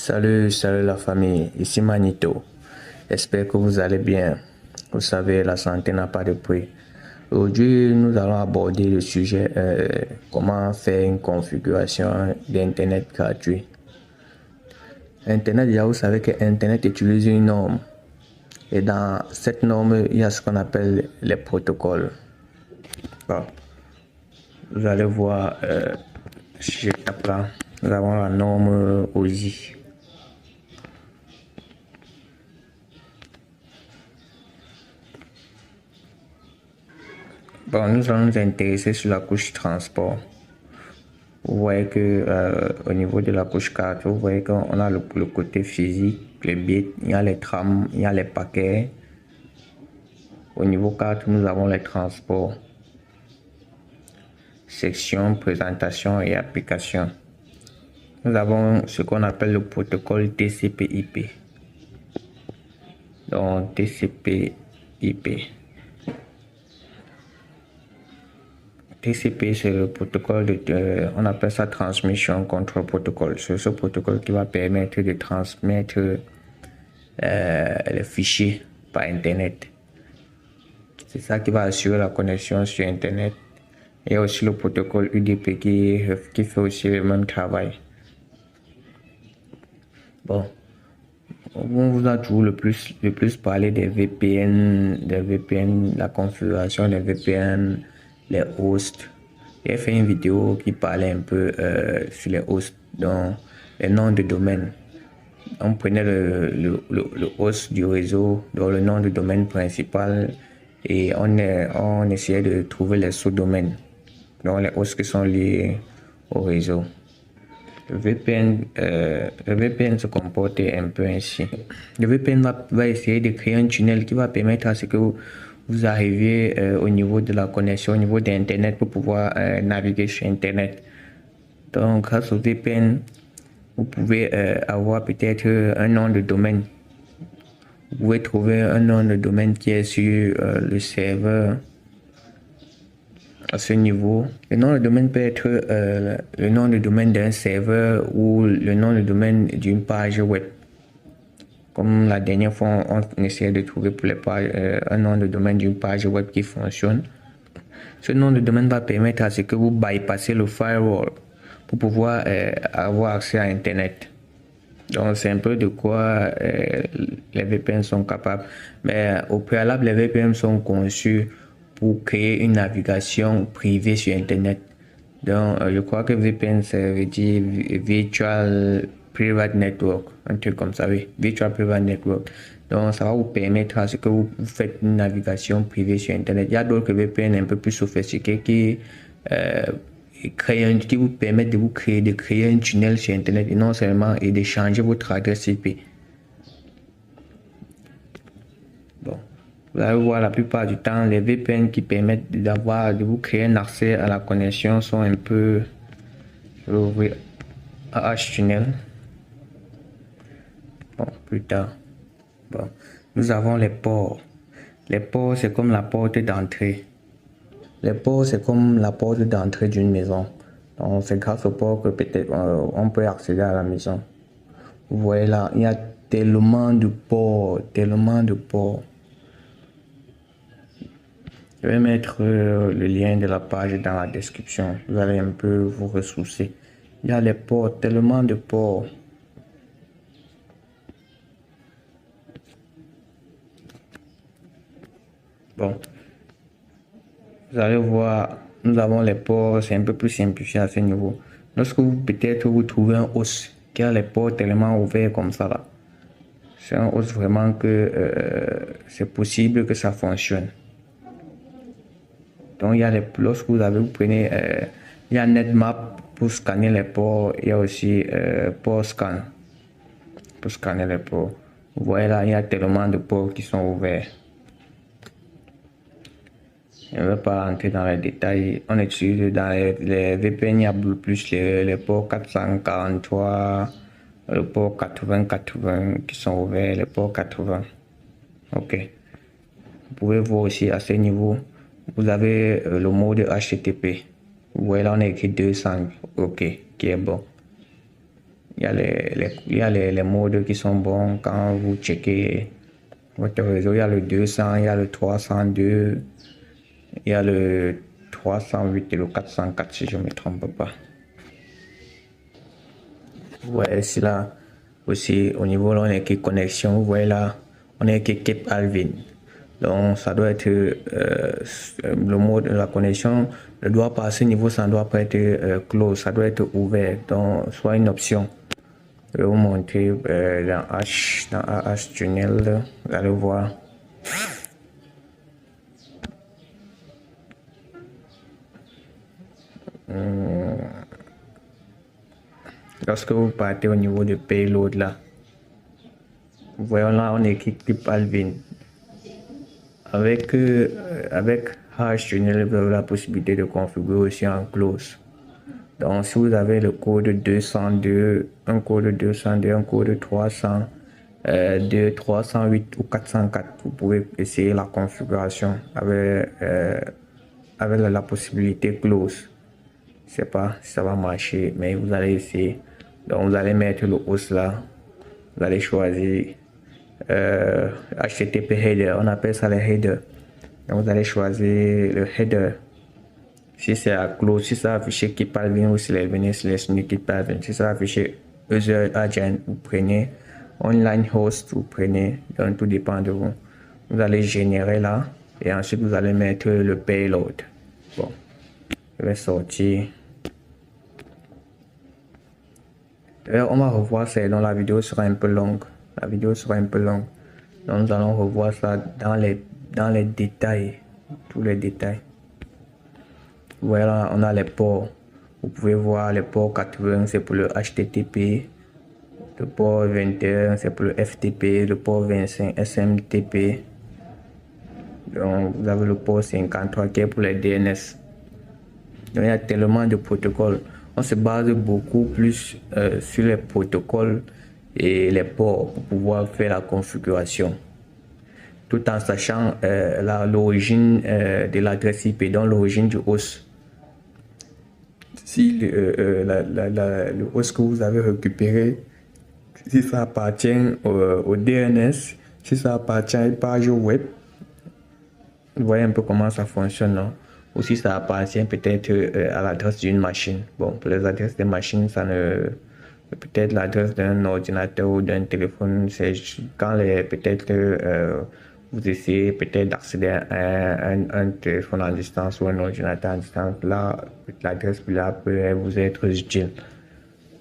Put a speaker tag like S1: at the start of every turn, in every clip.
S1: Salut la famille, ici Manito. J'espère que vous allez bien. Vous savez, la santé n'a pas de prix. Aujourd'hui, nous allons aborder le sujet comment faire une configuration d'Internet gratuit. Internet, déjà, vous savez que Internet utilise une norme. Et dans cette norme, il y a ce qu'on appelle les protocoles. Bon. Vous allez voir, si je tape là, nous avons la norme OSI. Bon, nous allons nous intéresser sur la couche transport. Vous voyez que au niveau de la couche 4, vous voyez qu'on a le côté physique, les bits, il y a les trams, il y a les paquets. Au niveau 4, nous avons les transports. Section, présentation et application. Nous avons ce qu'on appelle le protocole TCP/IP. Donc TCP/IP. TCP, c'est le protocole on appelle ça Transmission Control Protocol. C'est ce protocole qui va permettre de transmettre les fichiers par Internet. C'est ça qui va assurer la connexion sur Internet. Il y a aussi le protocole UDP qui fait aussi le même travail. Bon, on vous a toujours le plus parlé des VPN, la configuration des VPN, les hosts. J'ai fait une vidéo qui parlait un peu sur les hosts, donc les noms de domaine. On prenait le host du réseau, donc le nom de domaine principal, et on essayait de trouver les sous-domaines, donc les hosts qui sont liés au réseau. Le VPN se comporte un peu ainsi. Le VPN va essayer de créer un tunnel qui va permettre à ce que vous arriviez au niveau de la connexion, au niveau d'Internet pour pouvoir naviguer sur Internet. Donc, grâce au VPN, vous pouvez avoir peut-être un nom de domaine. Vous pouvez trouver un nom de domaine qui est sur le serveur à ce niveau. Le nom de domaine peut être le nom de domaine d'un serveur ou le nom de domaine d'une page web. Comme la dernière fois, on essayait de trouver pour les pages un nom de domaine d'une page web qui fonctionne. Ce nom de domaine va permettre à ce que vous bypassez le firewall pour pouvoir avoir accès à Internet. Donc c'est un peu de quoi les VPN sont capables. Mais au préalable, les VPN sont conçus pour créer une navigation privée sur Internet. Donc je crois que VPN, ça veut dire Virtual Private Network, un truc comme ça, oui, Virtual Private Network. Donc ça va vous permettre à ce que vous faites une navigation privée sur Internet. Il y a d'autres VPN un peu plus sophistiqués qui vous permettent de créer un tunnel sur Internet et non seulement et de changer votre adresse IP. Bon, vous allez voir la plupart du temps les VPN qui permettent de vous créer un accès à la connexion sont un peu, je vais ouvrir H-Tunnel. Bon, plus tard. Bon, nous avons les ports. Les ports, c'est comme la porte d'entrée. Les ports, c'est comme la porte d'entrée d'une maison. Donc, c'est grâce aux ports que peut-être on peut accéder à la maison. Vous voyez là, il y a tellement de ports, tellement de ports. Je vais mettre le lien de la page dans la description. Vous allez un peu vous ressourcer. Il y a les ports, tellement de ports. Bon, vous allez voir, nous avons les ports, c'est un peu plus simplifié à ce niveau. Lorsque peut-être vous trouvez un host qui a les ports tellement ouverts comme ça là, c'est un host vraiment que c'est possible que ça fonctionne. Donc lorsque vous prenez, il y a NetMap pour scanner les ports, il y a aussi port scan pour scanner les ports. Vous voyez là, il y a tellement de ports qui sont ouverts. Je ne vais pas rentrer dans les détails. On utilise dans les VPN, il y a plus les ports 443, le port 80 qui sont ouverts, les ports 80. Ok. Vous pouvez voir aussi à ce niveau, vous avez le mode HTTP. Vous voyez là, on a écrit 200. Ok, qui est bon. il y a les modes qui sont bons quand vous checkez votre réseau. Il y a le 200, il y a le 302, il y a le 308 et le 404 si je ne me trompe pas. Ouais, c'est là aussi au niveau là, on est qui connexion. Vous voyez là, on est qui Cape Alvin. Donc ça doit être le mode de la connexion ne doit pas à ce niveau, ça ne doit pas être close, ça doit être ouvert. Donc soit une option. Je vais vous montrer dans AH Tunnel, vous allez voir. Lorsque vous partez au niveau de payload là, vous voyez là on est Cape Alvin. Avec AH Tunnel, vous avez la possibilité de configurer aussi en close. Donc si vous avez le code 202, un code 202, un code 300, 308 ou 404, vous pouvez essayer la configuration avec la possibilité close. Je ne sais pas si ça va marcher, mais vous allez essayer. Donc vous allez mettre le host là, vous allez choisir HTTP header, on appelle ça les headers. Donc vous allez choisir le header. Si c'est à close, si ça affiche Cape Alvin ou si les sélectionner Cape Alvin, si ça affiche User Agent, vous prenez Online Host, vous prenez, donc tout dépend de vous. Vous allez générer là et ensuite vous allez mettre le payload. Bon, je vais sortir. On va revoir ça, donc la vidéo sera un peu longue. La vidéo sera un peu longue. Donc nous allons revoir ça dans les détails, tous les détails. Voilà, on a les ports. Vous pouvez voir les ports 80, c'est pour le HTTP. Le port 21, c'est pour le FTP. Le port 25, SMTP. Donc, vous avez le port 53 qui est pour les DNS. Donc, il y a tellement de protocoles. On se base beaucoup plus sur les protocoles et les ports pour pouvoir faire la configuration. Tout en sachant l'origine de l'adresse IP, donc l'origine du host. Si le host que vous avez récupéré, si ça appartient au DNS, si ça appartient à une page web, vous voyez un peu comment ça fonctionne, non? Ou si ça appartient peut-être à l'adresse d'une machine. Bon, pour les adresses des machines, ça ne... Peut-être l'adresse d'un ordinateur ou d'un téléphone, c'est quand peut-être vous essayez peut-être d'accéder à un téléphone à distance ou un ordinateur à distance, là, l'adresse là peut vous être utile.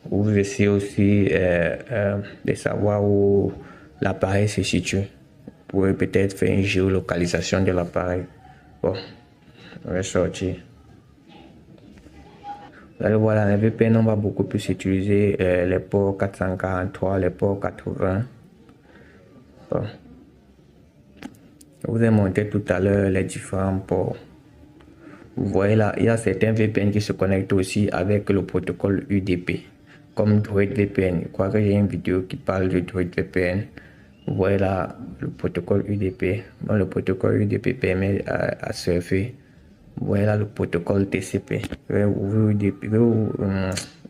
S1: Ou vous essayez aussi de savoir où l'appareil se situe. Vous pouvez peut-être faire une géolocalisation de l'appareil. Bon, on va sortir. Vous allez voir, la VPN, on va beaucoup plus utiliser les ports 443, les ports 80. Bon. Je vous ai montré tout à l'heure les différents ports. Vous voyez là, il y a certains VPN qui se connectent aussi avec le protocole UDP, comme DroidVPN. Je crois que j'ai une vidéo qui parle de DroidVPN. Vous voyez là le protocole UDP. Bon, le protocole UDP permet à surfer. Vous voyez là le protocole TCP. Je vais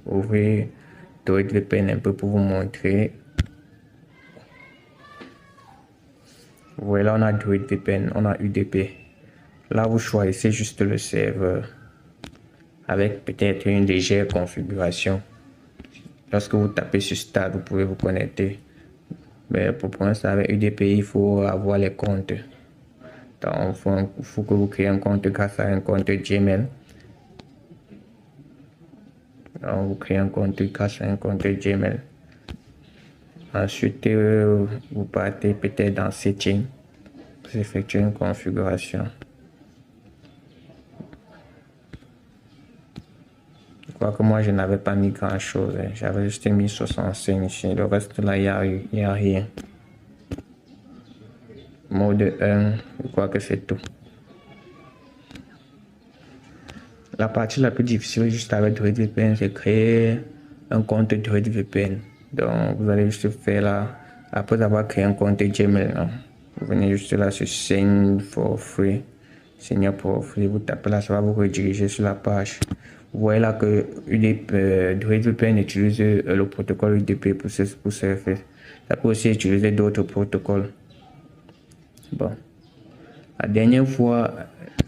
S1: ouvrir DroidVPN un peu pour vous montrer. Vous voyez là on a DroidVPN, on a UDP. Là vous choisissez juste le serveur avec peut-être une légère configuration. Lorsque vous tapez sur Start, vous pouvez vous connecter. Mais pour l'instant avec UDP, il faut avoir les comptes. Donc il faut que vous créez un compte grâce à un compte Gmail. Donc vous créez un compte grâce à un compte Gmail. Ensuite, vous partez peut-être dans Settings pour effectuer une configuration. Je crois que moi je n'avais pas mis grand chose, hein. J'avais juste mis 65 ici. Le reste là, il n'y a rien. Mode 1, je crois que c'est tout. La partie la plus difficile juste avec DroidVPN, c'est créer un compte DroidVPN. Donc vous allez juste faire là, après avoir créé un compte Gmail, hein, vous venez juste là sur Sign for Free. Sign for Free, vous tapez là, ça va vous rediriger sur la page. Vous voyez là que VPN utilise le protocole UDP pour ce faire. Ça peut aussi utiliser d'autres protocoles. Bon, la dernière fois,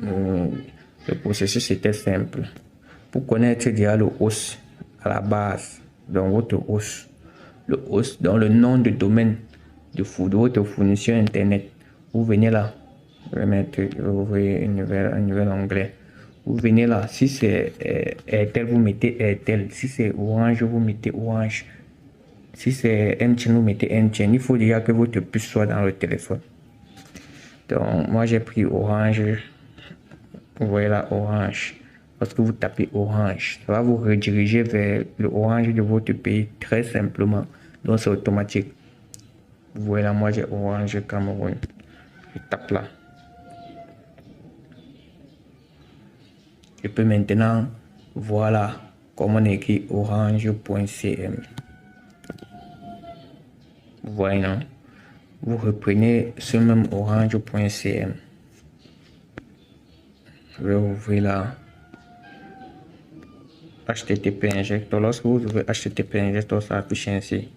S1: le processus était simple. Pour connaître déjà le host à la base, dans votre host, dans le nom de domaine de votre fournisseur internet, vous venez là, je vais mettre, ouvrir un nouvel onglet. Vous venez là, si c'est Airtel, vous mettez Airtel, si c'est Orange, vous mettez Orange, si c'est MTN, vous mettez MTN. Il faut déjà que votre puce soit dans le téléphone. Donc, moi j'ai pris Orange, vous voyez là, Orange. Lorsque vous tapez Orange, ça va vous rediriger vers le Orange de votre pays très simplement. Donc c'est automatique. Vous voyez là, moi j'ai Orange Cameroun. Je tape là. Je peux maintenant voir là comment on écrit orange.cm. Vous voyez non? Vous reprenez ce même orange.cm. Je vais ouvrir là. HTTP injector. Lorsque vous ouvrez HTTP injector, ça affiche ainsi.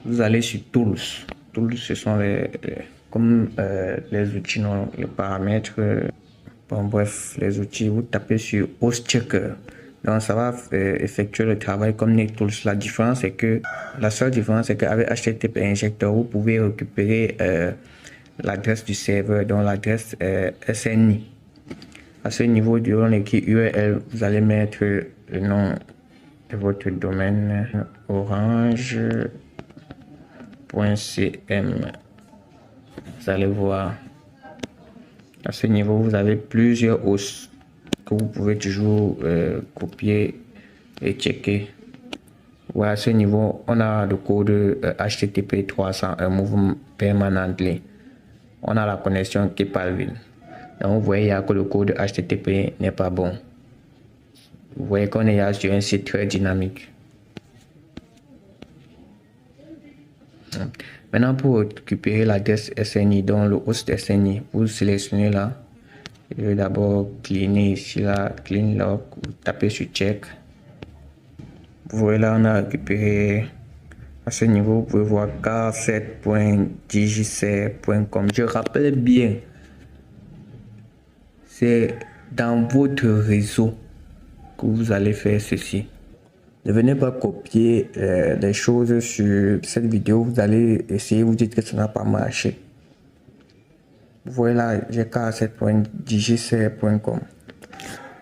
S1: Vous allez sur Tools. Tools, ce sont les outils, non, les paramètres. Bon, bref, les outils. Vous tapez sur Host Checker. Donc, ça va effectuer le travail comme NetTools. La seule différence, c'est qu'avec HTTP injector, vous pouvez récupérer l'adresse du serveur, donc l'adresse SNI. À ce niveau, durant l'écrit URL, vous allez mettre le nom de votre domaine, orange.cm. Vous allez voir. À ce niveau, vous avez plusieurs hosts que vous pouvez toujours copier et checker. Ouais, à ce niveau, on a le code HTTP 300, un mouvement permanently. On a la connexion qui est Palville. Donc, vous voyez que le code HTTP n'est pas bon. Vous voyez qu'on est sur un site très dynamique. Maintenant, pour récupérer l'adresse SNI, donc le host SNI, vous sélectionnez là. Je vais d'abord cleaner ici, là, clean log, vous tapez sur check. Vous voyez là, on a récupéré. À ce niveau, vous pouvez voir car7.digicert.com. Je rappelle bien, c'est dans votre réseau que vous allez faire ceci. Ne venez pas copier les choses sur cette vidéo. Vous allez essayer, vous dites que ça n'a pas marché. Vous voyez là, j'ai car7.digicert.com.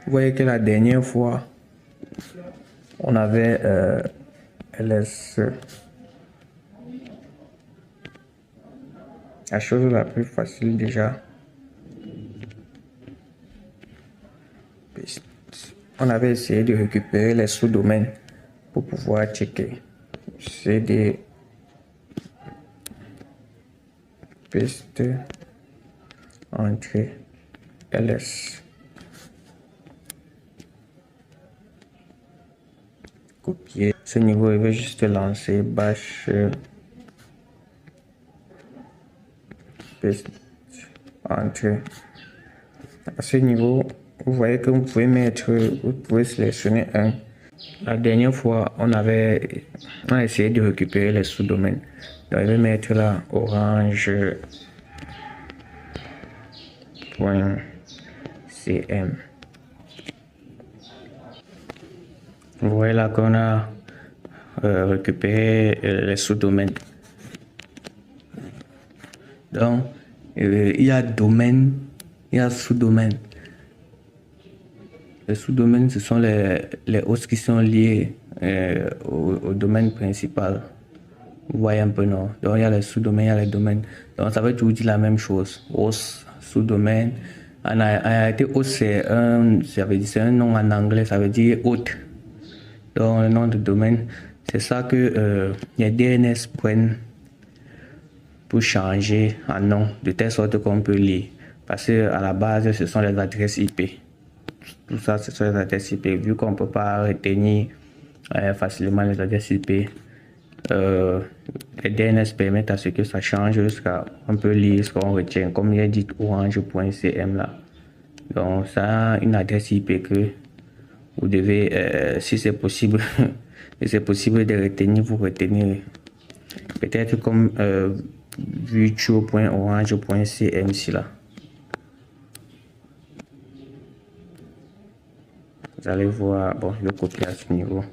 S1: Vous voyez que la dernière fois, on avait LS. La chose la plus facile déjà. On avait essayé de récupérer les sous-domaines pour pouvoir checker. CD piste entrée LS. Copier. Ce niveau, il veut juste lancer bash piste entrée. À ce niveau, vous voyez que vous pouvez sélectionner un. La dernière fois, on a essayé de récupérer les sous-domaines. Donc, je vais mettre là orange.cm. Vous voyez là qu'on a récupéré les sous-domaines. Donc, il y a domaine, il y a sous-domaine. Les sous-domaines, ce sont les hosts qui sont liés au domaine principal. Vous voyez un peu, non? Donc, il y a les sous-domaines, il y a les domaines. Donc, ça veut toujours dire la même chose. Host, sous-domaine. En réalité, host, c'est un nom en anglais, ça veut dire hôte. Donc, le nom de domaine, c'est ça que les DNS prennent pour changer en nom, de telle sorte qu'on peut lire. Parce qu'à la base, ce sont les adresses IP. Tout ça, ce sont les adresses IP. Vu qu'on ne peut pas retenir facilement les adresses IP, les DNS permettent à ce que ça change jusqu'à on peut lire ce qu'on retient. Comme il est dit orange.cm là. Donc ça a une adresse IP que vous devez, si c'est possible, si c'est possible de retenir, vous retenez. Peut-être comme virtuo.orange.cmc là. Vous allez voir, bon, je vais copier à ce niveau.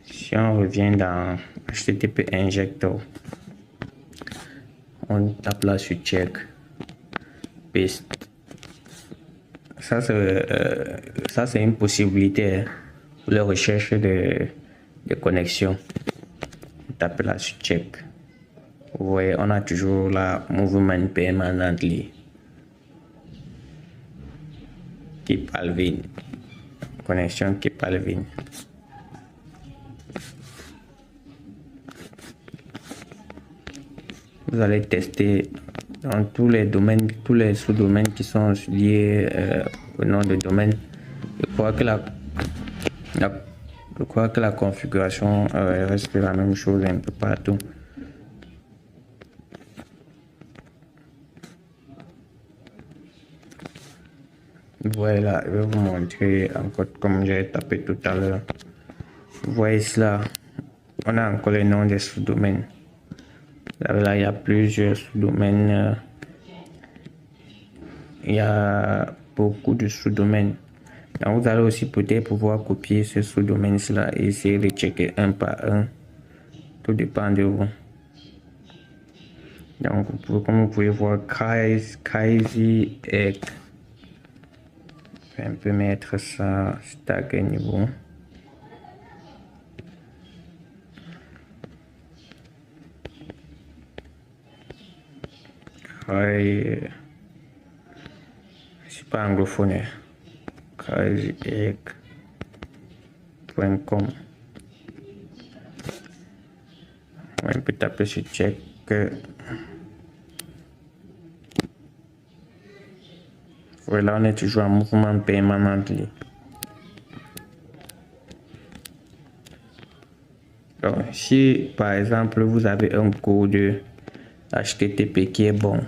S1: Si on revient dans HTTP Injector, on tape là sur check, paste. Ça c'est une possibilité pour la recherche de connexion. Tapez là sur check. Vous voyez, on a toujours la mouvement permanently. Keep Alvin. Connexion Keep Alvin. Vous allez tester dans tous les domaines, tous les sous-domaines qui sont liés au nom de domaine. Je crois que la configuration reste la même chose un peu partout. Voilà, je vais vous montrer encore comme j'ai tapé tout à l'heure. Vous voyez cela, on a encore les noms des sous-domaines. Là, il y a plusieurs sous-domaines. Il y a beaucoup de sous-domaines. Donc, vous allez aussi peut-être pouvoir copier ce sous-domaine-là et essayer de checker un par un. Tout dépend de vous. Donc, comme vous pouvez voir, Crazy Egg. Je vais un peu mettre ça stack à niveau. C'est pas anglophone. crazyegg.com. On peut taper sur check. Voilà, on est toujours en mouvement permanent. Donc, si par exemple vous avez un code HTTP qui est bon,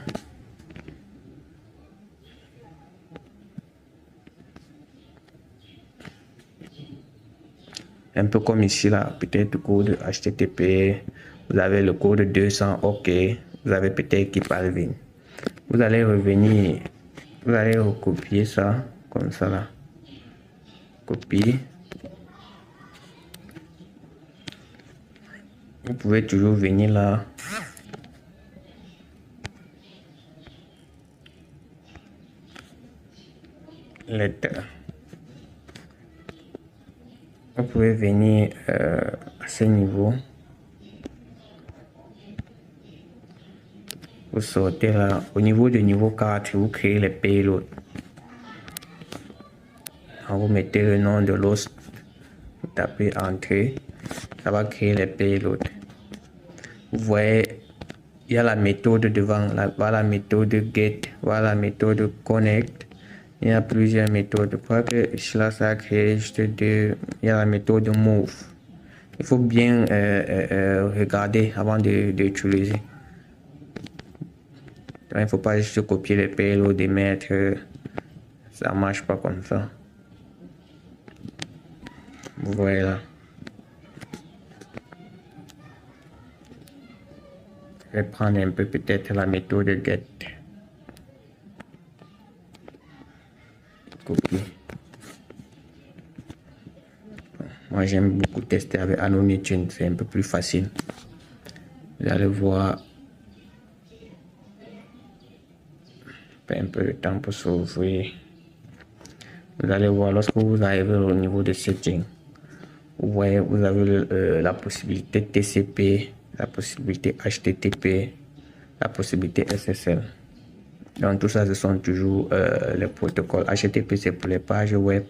S1: un peu comme ici là, peut-être le code HTTP, vous avez le code 200, ok, vous avez peut-être Keep Alvin. Vous allez revenir, vous allez recopier ça comme ça là, copier. Vous pouvez toujours venir là. Letter. Vous pouvez venir à ce niveau. Vous sortez là. Au niveau du niveau 4, vous créez les payloads. Vous mettez le nom de l'host. Vous tapez entrée. Ça va créer les payloads. Vous voyez, il y a la méthode devant. Là, voilà la méthode get. Voilà la méthode connect. Il y a plusieurs méthodes. Je crois que cela ça a créé juste deux. Il y a la méthode move. Il faut bien regarder avant d'utiliser. Il ne faut pas juste copier les payloads et mettre. Ça marche pas comme ça. Vous voyez là. Je vais prendre un peu peut-être la méthode get. Copier. Moi j'aime beaucoup tester avec Anonytune, c'est un peu plus facile. Vous allez voir. Un peu de temps pour s'ouvrir. Vous allez voir lorsque vous arrivez au niveau de setting. Vous voyez, vous avez la possibilité TCP, la possibilité HTTP, la possibilité SSL. Donc tout ça, ce sont toujours les protocoles. HTTP, c'est pour les pages web.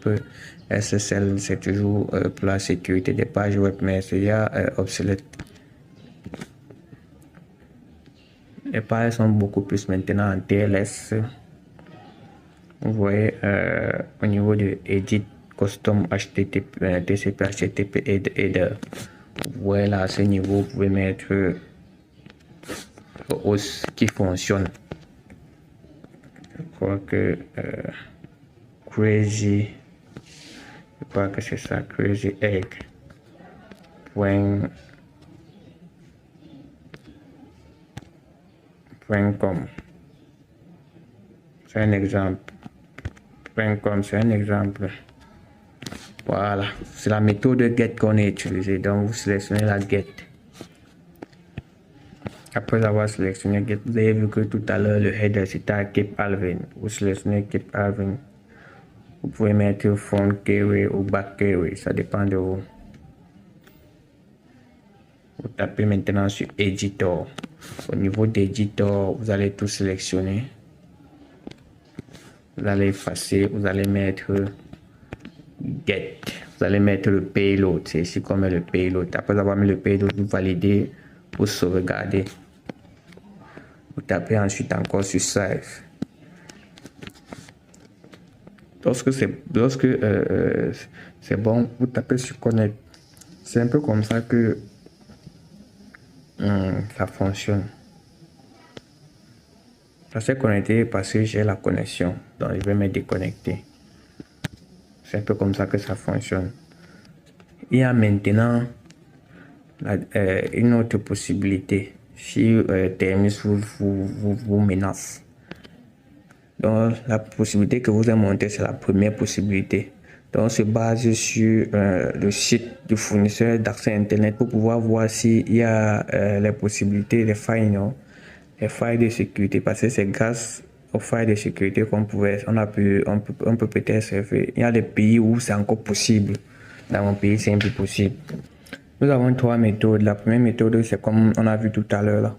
S1: SSL, c'est toujours pour la sécurité des pages web, mais c'est déjà obsolète. Les pages sont beaucoup plus maintenant en TLS. Vous voyez au niveau de Edit Custom HTTP, TCP, HTTP Header. Vous voyez là à ce niveau, vous pouvez mettre le host qui fonctionne. Je crois que Crazy pas que c'est ça, crazyegg.com. C'est un exemple. .com, c'est un exemple. Voilà, c'est la méthode get qu'on a utilisée. Donc, vous sélectionnez la get. Après avoir sélectionné get, vous avez vu que tout à l'heure, le header c'était à Keep Alvin. Vous sélectionnez Keep Alvin. Vous pouvez mettre front query ou back query, ça dépend de vous. Vous tapez maintenant sur Editor. Au niveau d'Editor, vous allez tout sélectionner. Vous allez effacer, vous allez mettre get. Vous allez mettre le payload. C'est ici qu'on met le payload. Après avoir mis le payload, vous validez pour sauvegarder. Vous tapez ensuite encore sur save. Lorsque c'est bon, vous tapez sur connect. C'est un peu comme ça que ça fonctionne. Ça s'est connecté parce que j'ai la connexion. Donc je vais me déconnecter. C'est un peu comme ça que ça fonctionne. Il y a maintenant une autre possibilité. Si Terminus vous menace. Donc la possibilité que vous avez montée, c'est la première possibilité. Donc on se base sur le site du fournisseur d'accès Internet pour pouvoir voir s'il y a les possibilités, les failles, non? Les failles de sécurité, parce que c'est grâce aux failles de sécurité qu'on peut peut-être surfer. Il y a des pays où c'est encore possible. Dans mon pays, c'est un peu possible. Nous avons trois méthodes. La première méthode, c'est comme on a vu tout à l'heure là.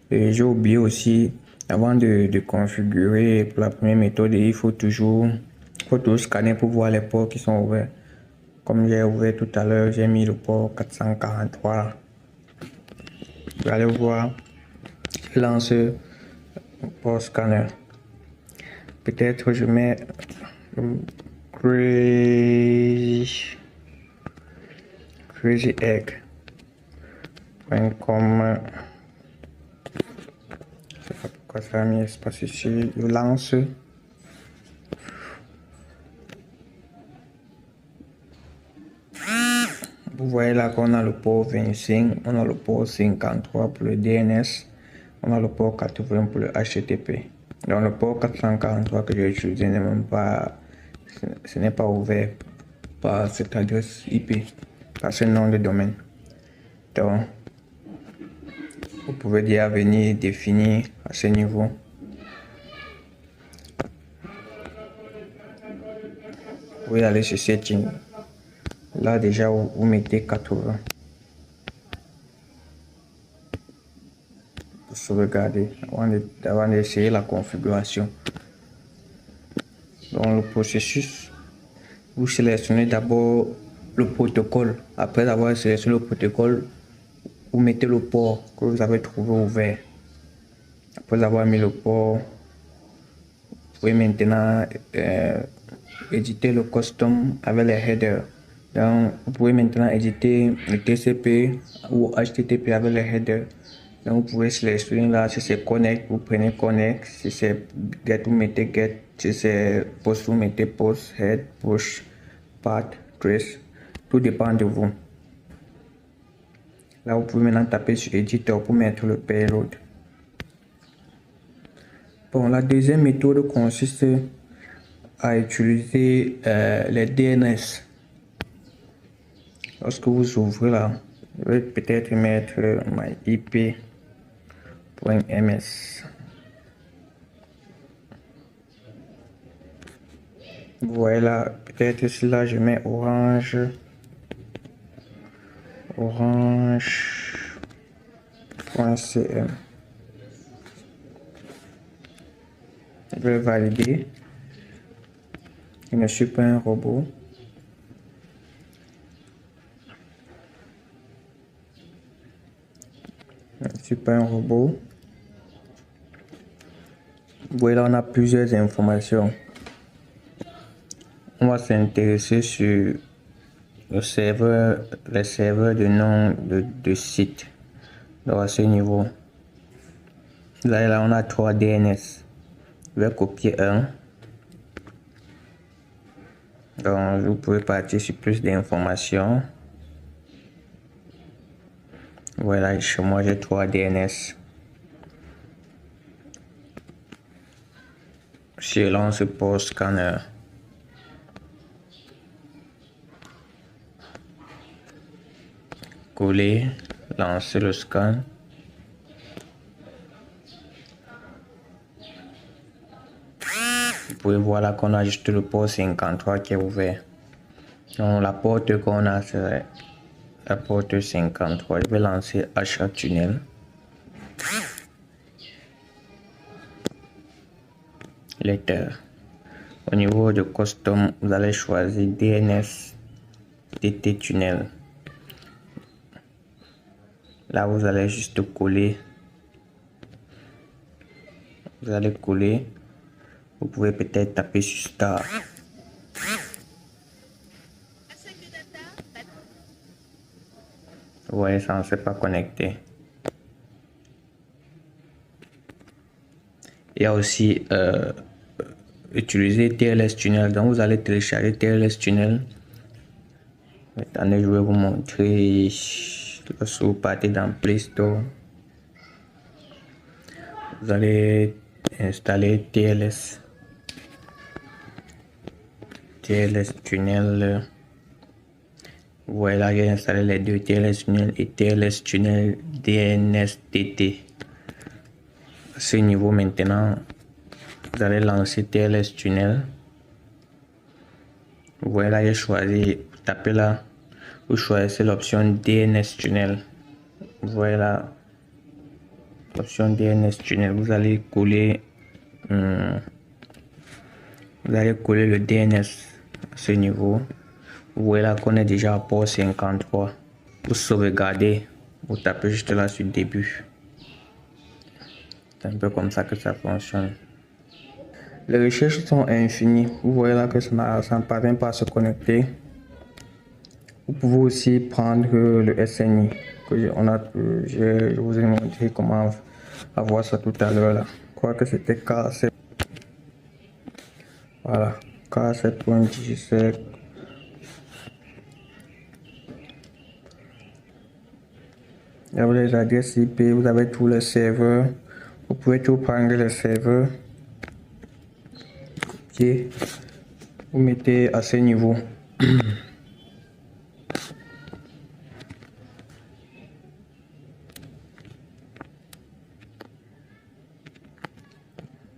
S1: Et j'ai oublié aussi, avant de configurer pour la première méthode, il faut toujours scanner pour voir les ports qui sont ouverts. Comme j'ai ouvert tout à l'heure, j'ai mis le port 443. Vous allez voir, lance port scanner. Peut-être je mets crazyegg.com. Je sais pas pourquoi ça a mis espace ici. Je lance. Vous voyez là qu'on a le port 25, on a le port 53 pour le DNS, on a le port 80 pour le HTTP. Donc le port 443 que j'ai utilisé n'est même pas, ce n'est pas ouvert par cette adresse IP, par ce nom de domaine. Donc vous pouvez déjà venir définir à ce niveau. Vous pouvez aller sur Setting. Là déjà vous mettez 80 pour sauvegarder avant d'essayer la configuration. Dans le processus, vous sélectionnez d'abord le protocole. Après avoir sélectionné le protocole, vous mettez le port que vous avez trouvé ouvert. Après avoir mis le port, vous pouvez maintenant éditer le custom avec les headers. Donc, vous pouvez maintenant éditer le TCP ou HTTP avec les headers. Donc, vous pouvez sélectionner là, si c'est connect, vous prenez connect. Si c'est get, vous mettez get. Si c'est post, vous mettez post, head, push, path, trace. Tout dépend de vous. Là, vous pouvez maintenant taper sur éditeur pour mettre le payload. Bon, la deuxième méthode consiste à utiliser les DNS. Lorsque vous ouvrez là, je vais peut-être mettre myip.ms. Vous voyez là, peut-être ici là, je mets orange.cm. Je vais valider. Je ne suis pas un robot. Je ne suis pas un robot. Vous voyez là, on a plusieurs informations. On va s'intéresser sur les serveurs de nom de site. Donc à ce niveau, là on a 3 DNS. Je vais copier un. Donc, vous pouvez partir sur plus d'informations. Voilà, chez moi, j'ai 3 DNS. Je lance Port Scanner. Coller, lancer le scan. Vous pouvez voir là qu'on a juste le port 53 qui est ouvert. Donc la porte qu'on a, c'est la porte 53. Je vais lancer achat tunnel. Letter. Au niveau de custom, vous allez choisir DNS TT tunnel. Là, vous allez juste coller. Vous allez coller. Vous pouvez peut-être taper sur Star. Vous voyez, ça ne s'est pas connecté. Il y a aussi utiliser TLS Tunnel. Donc, vous allez télécharger TLS Tunnel. Attendez, je vais vous montrer. Lorsque vous partez dans Play Store, vous allez installer TLS Tunnel. Vous voyez là, j'ai installé les deux, TLS Tunnel et TLS Tunnel DNSTT. À ce niveau maintenant, vous allez lancer TLS Tunnel. Vous voyez là, j'ai choisi, tapez là, vous choisissez l'option DNS Tunnel. Vous voyez là, l'option DNS Tunnel. Vous allez coller, le DNS à ce niveau. Vous voyez là qu'on est déjà à port 53. Vous sauvegardez, vous tapez juste là sur début. C'est un peu comme ça que ça fonctionne. Les recherches sont infinies. Vous voyez là que ça ne parvient pas à se connecter. Vous pouvez aussi prendre le SNI. Je vous ai montré comment avoir ça tout à l'heure là. Je crois que c'était K7. Voilà, K7.17. Vous avez les adresses IP, vous avez tous les serveurs. Vous pouvez tout prendre les serveurs. Copier. Vous mettez à ce niveau.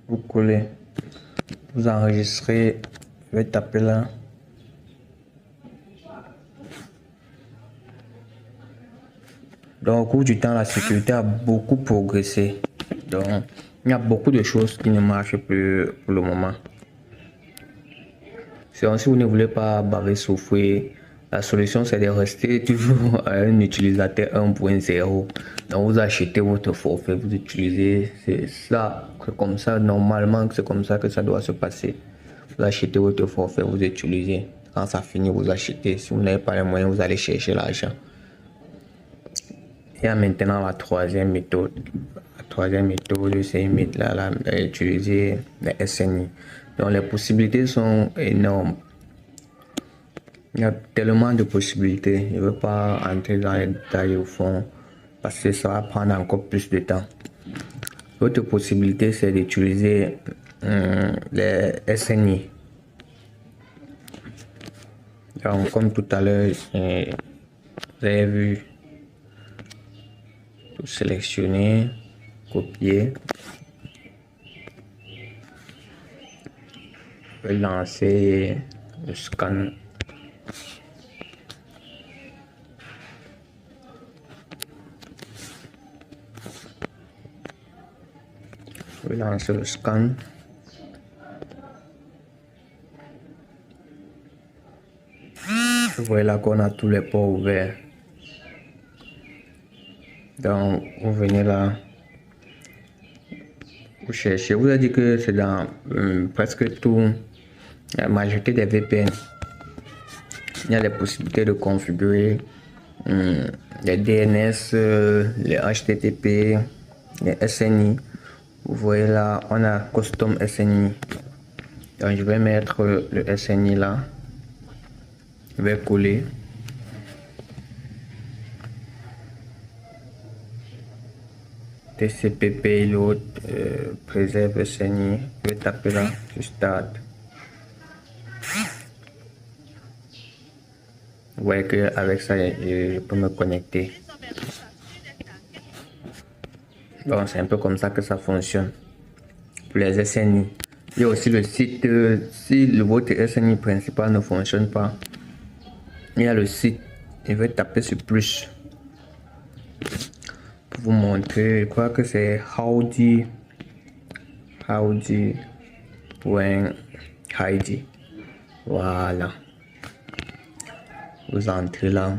S1: Vous collez. Vous enregistrez. Je vais taper là. Donc, au cours du temps, la sécurité a beaucoup progressé. Donc, il y a beaucoup de choses qui ne marchent plus pour le moment. Si vous ne voulez pas baver souffrir, la solution c'est de rester toujours un utilisateur 1.0. Donc, vous achetez votre forfait, vous utilisez, c'est comme ça, normalement, c'est comme ça que ça doit se passer. Vous achetez votre forfait, vous utilisez. Quand ça finit, vous achetez. Si vous n'avez pas les moyens, vous allez chercher l'argent. Il y a maintenant la troisième méthode. La troisième méthode, c'est utiliser les SNI. Donc les possibilités sont énormes. Il y a tellement de possibilités. Je ne veux pas entrer dans les détails au fond parce que ça va prendre encore plus de temps. L'autre possibilité, c'est d'utiliser les SNI. Donc comme tout à l'heure, vous avez vu, tout sélectionner, copier, lancer le scan. Lancer le scan. Vous voyez là qu'on a tous les ports ouverts. Donc, vous venez là, vous cherchez. Vous avez dit que c'est dans presque tout, la majorité des VPN. Il y a les possibilités de configurer les DNS, les HTTP, les SNI. Vous voyez là, on a Custom SNI. Donc, je vais mettre le SNI là. Je vais coller. TCP payload préserve SNI. Je vais taper là sur start. Vous voyez qu'avec ça, je peux me connecter. Donc c'est un peu comme ça que ça fonctionne pour les SNI. Il y a aussi le site, si votre SNI principal ne fonctionne pas, il y a le site. Je vais taper sur plus pour vous montrer. Je crois que c'est howdy.id. Voilà. Vous entrez là.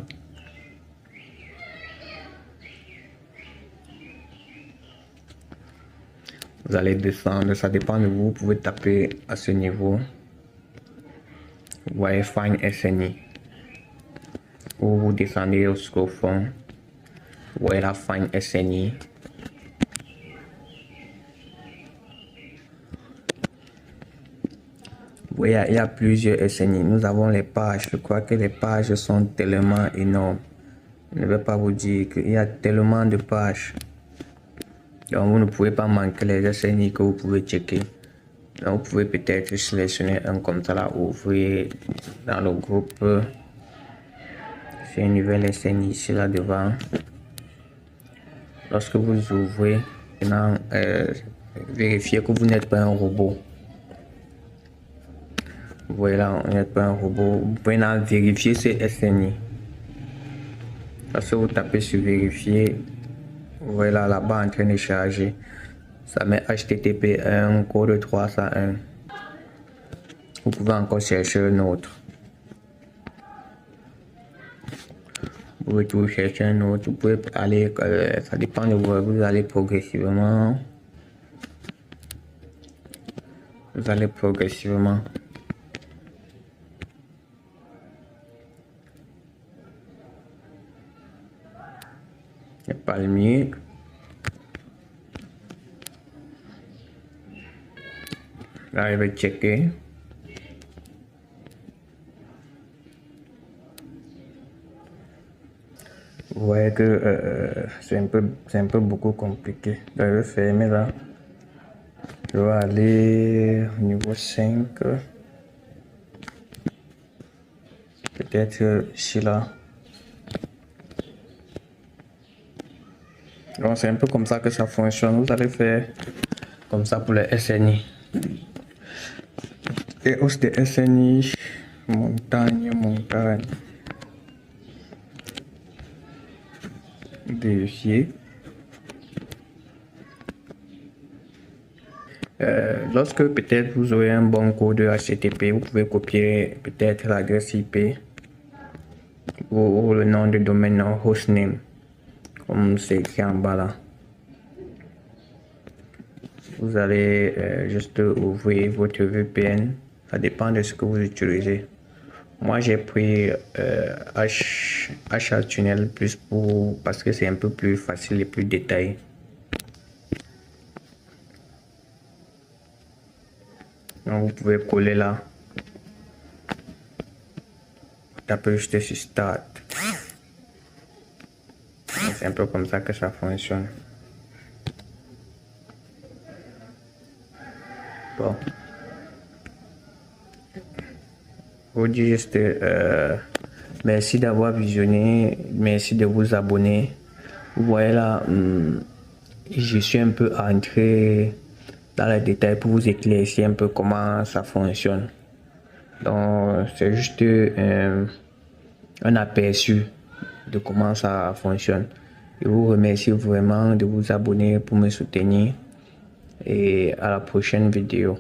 S1: Vous allez descendre, ça dépend de vous. Vous pouvez taper à ce niveau. Vous voyez Find SNI. Ou vous descendez jusqu'au fond. Vous voyez la Find SNI. Vous voyez, il y a plusieurs SNI. Nous avons les pages. Je crois que les pages sont tellement énormes. Je ne vais pas vous dire qu'il y a tellement de pages. Donc vous ne pouvez pas manquer les SNI que vous pouvez checker. Donc vous pouvez peut-être sélectionner un comme ça là, ouvrir dans le groupe. C'est un nouvel SNI ici là devant. Lorsque vous ouvrez, maintenant vérifiez que vous n'êtes pas un robot. Vous voyez là, on n'est pas un robot. Vous pouvez vérifier ce SNI. Lorsque vous tapez sur vérifier, vous voyez là-bas en train de charger. Ça met HTTP 1, code 301. Vous pouvez encore chercher un autre. Vous pouvez toujours chercher un autre. Vous pouvez aller, ça dépend de vous, vous allez progressivement. Vous allez progressivement. Le palmier. Là, je vais checker. Vous voyez que c'est un peu beaucoup compliqué. Donc, je vais fermer là. Je vais aller au niveau 5. Peut-être ici là. Donc c'est un peu comme ça que ça fonctionne. Vous allez faire comme ça pour les SNI. Et hausse des SNI, montagne. Vérifier. Lorsque peut-être vous aurez un bon code HTTP, vous pouvez copier peut-être l'adresse IP ou le nom de domaine hostname, comme c'est écrit en bas là. Vous allez juste ouvrir votre VPN, ça dépend de ce que vous utilisez. Moi j'ai pris HATunnel plus parce que c'est un peu plus facile et plus détaillé. Donc vous pouvez coller là. Tapez juste sur Start. C'est un peu comme ça que ça fonctionne. Bon. Je vous dis juste merci d'avoir visionné, merci de vous abonner. Vous voyez là, je suis un peu entré dans les détails pour vous éclaircir un peu comment ça fonctionne. Donc c'est juste un aperçu de comment ça fonctionne. Je vous remercie vraiment de vous abonner pour me soutenir et à la prochaine vidéo.